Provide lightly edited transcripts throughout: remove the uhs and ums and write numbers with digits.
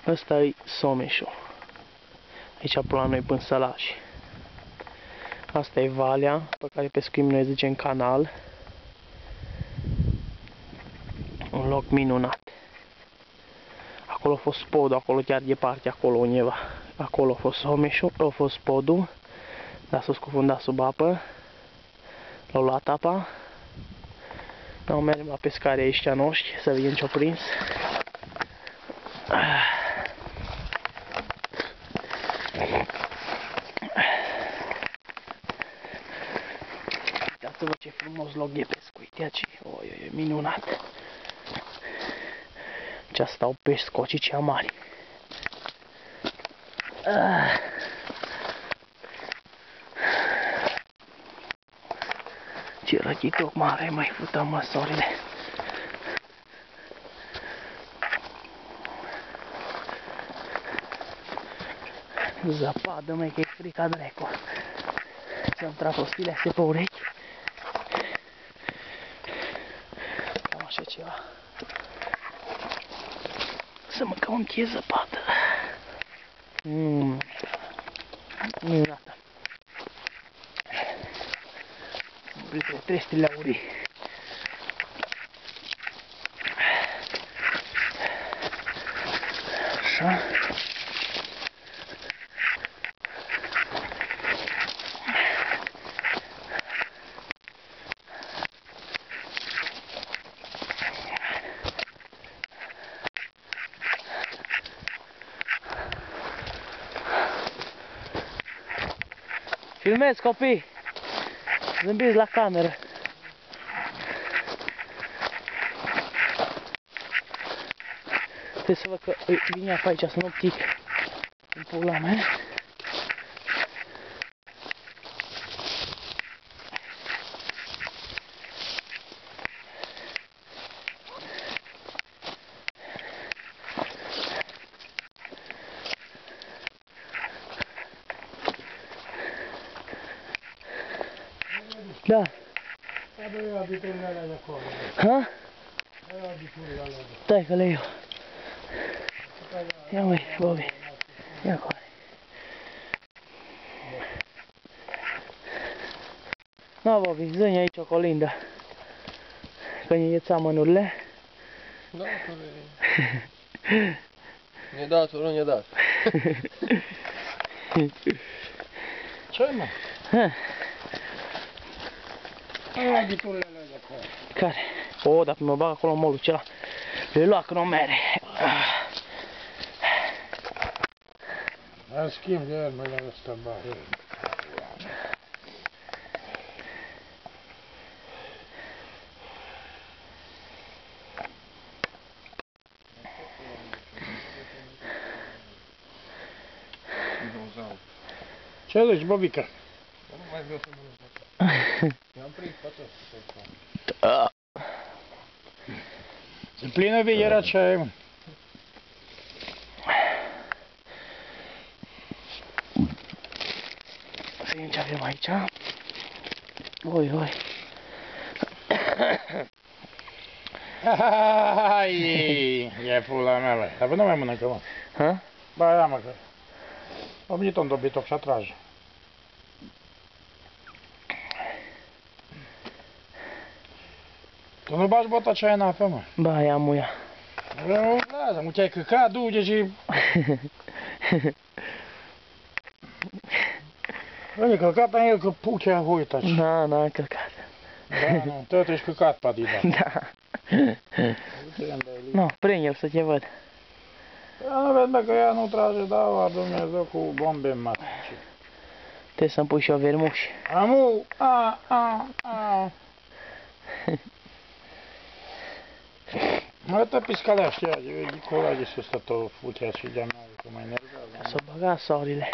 Ăsta e Someșul. Aici pe la noi până Sălași. Asta e valea pe care pescuim noi, zicem, canal. Un loc minunat. Acolo a fost podul, acolo chiar departe, acolo undeva. Acolo a fost Someșul, a fost podul, dar s-a scufundat sub apă. L-au luat apa. Noi mergem la pescare ăștia noștri, să vedem ce-au prins. Uitați-vă ce frumos loc de pescuit, ia ce, oi, minunat. Aici stau pești scocici mari. Ce răchitoc mare, mai futăm măsorile. Zăpadă, măi, că e frica dracu. Ți-am tras ostile astea pe urechi. Cam așa ceva. Să mâncăm un chie zăpadă. Minunată. Printre trestile aurii. Așa. Filmez, copii! Zâmbiți la cameră! Trebuie să văd că vine pe aici să nu pic în pula mea. Da. Ha? Stai că le iau. Ia măi, Bobby. Ia acolo. Na, Bobby, zâni aici o colindă. Că ne ieța mânurile. Da, că ne-a dat, nu ne-a dat. Ce-ai, mă? Aia ghiturile alea de acolo. Care? O, dacă mă bag acolo în molul cela, le lua că nu mere. În schimb de el, mă le-am ăsta bani. Ce zici, Bobica? Nu mai vreau să mănânc. I-am prins pe toți. Se plină vierea ce ai, mă. Să vedem ce avem aici. Oi, oi. Hai, e pula mea, bă. Dar nu mai mănâncă, mă. Ha? Ba, ia, mă, că... Am venit un dobitoc și atrage. Tu nu bagi bota ce ai în apă, mă? Ba, ia muia. Nu, lasă, mă, te-ai căcat, du-te și... Băi, căcat am el că puchea hoita. Na, n-am căcat. Da, nu, tot ești căcat, padida. Da. Nu, prinde-l să te văd. Ea nu vezi, bă, că ea nu trage, da, Dumnezeu, cu bombe mari. Trebuie să-mi pui și o vermuș. Amu, Arată piscalea, știa, e cola de sus, tot futea și de-a mea, că mai nervează. S-o băga soarele.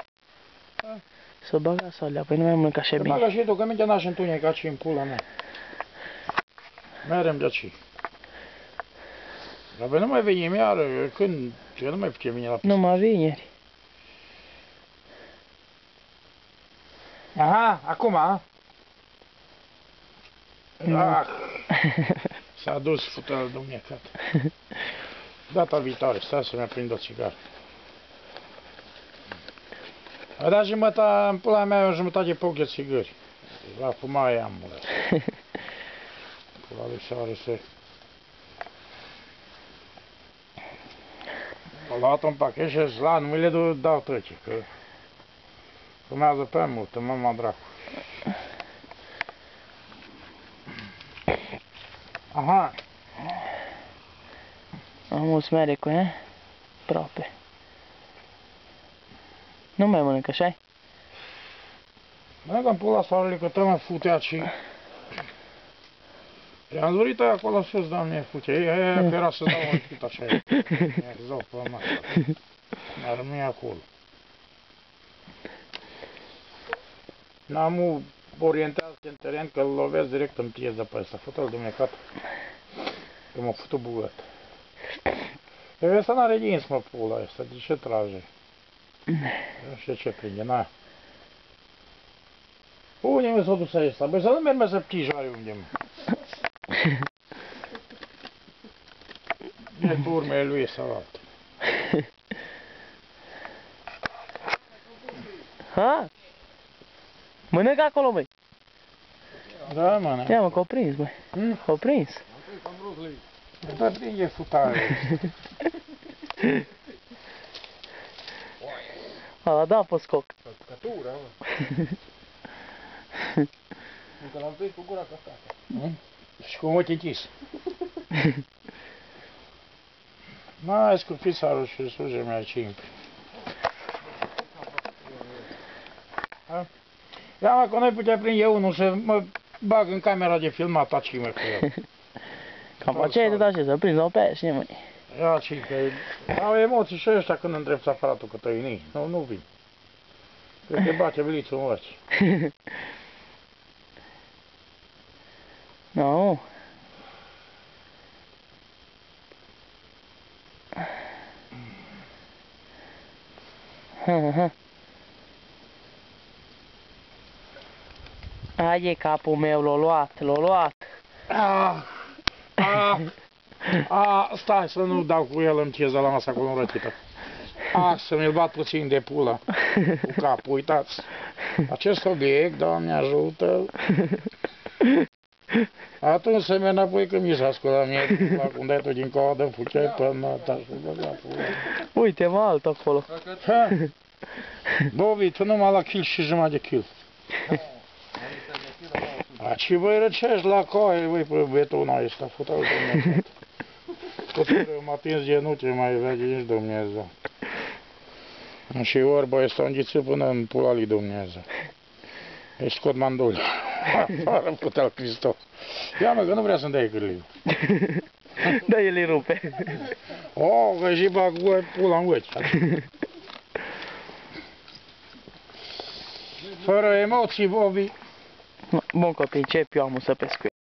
S-o băga soarele, apoi nu mai mănânc așa bine. Bagă și tu, că minte n-aș întuneca și în pula mea. Merem de aici. Dar nu mai venim iară, când? Eu nu mai putem veni la piscă. Numai vineri. Aha, acum, a? Ah, s-a dus fută-l dumnecat. Data viitoare, stai să-mi aprind o țigară. A dat jumătate, în pula mea, o jumătate de poc de țigări. La fuma i-am, bă. Pula lui Soare să... A luat un pachet și la nu mi le dau trece, că... Fumează prea mult, mama dracu. Aha. Am un smerecul, eh? Aproape. Nu mai mănânc, așa-i? Bă, dar pula Soarele că mă futea și... I-am dorit aia acolo sus, doamne, futea. Aia că era să dau un pic așa. Mi-a zău pe masă. Mi-a rămâi acolo. N-am orientat în teren că îl lovesc direct în pieză pe ăsta. Fă-l dumnecat. Că m-a făcut bugat. E ăsta n-are dinți, mă, pula ăsta. De ce trage? Nu știu ce prinde, n-a. Unde mi s-a dus ăsta? Băi, să nu merg să ptijoare unde mă. E pe urmele lui sau altă. Ha? Mănânc acolo, băi. Da, mă, Ia mă, că o prins, băi. O prins. Da, prinde futare. Ăla da pe scoc. Cătura, mă. Încă l-am prins cu gura cascată. Și cu ochii închis. N-ai scupit sarul și sluge mi-a cimpi. Ia mă, că noi putea prinde unul să mă bag în camera de filmat, taci mă cu el. Cam aceea de ce să prinzi o pește, măi. Ia ci, că au emoții și ăștia când îndrepți aparatul cu tăinii. Nu vin. Cred că bate blițul în ochi. Nu. Ai e capul meu, l-a luat. Stai să nu dau cu el în pieză la masa cu un răchită. Să mi-l bat puțin de pula cu capul, uitați. Acest obiect, Doamne ajută. Atunci se merg înapoi că mi s-a sculat mie pula, cum dai tu din coadă, fuceai până ta și băga pula. Uite, mă, alt acolo. Bobi, tu numai la kill și jumătate de kill. Ce băi răcești la coaie, băi, pe betonul ăsta, fătau Dumnezeu. Tot rău m-a atins genunchi, mai vede nici Dumnezeu. Și orba ăsta înghițit până în pula lui Dumnezeu. E scot mandul. Afară putea al Hristos. Ia mă, că nu vrea să-mi dai cârliu. Da, el îi rupe. Că și bag pula în ochi. Fără emoții, Bobi. Bun copii, încep eu am să pescuit.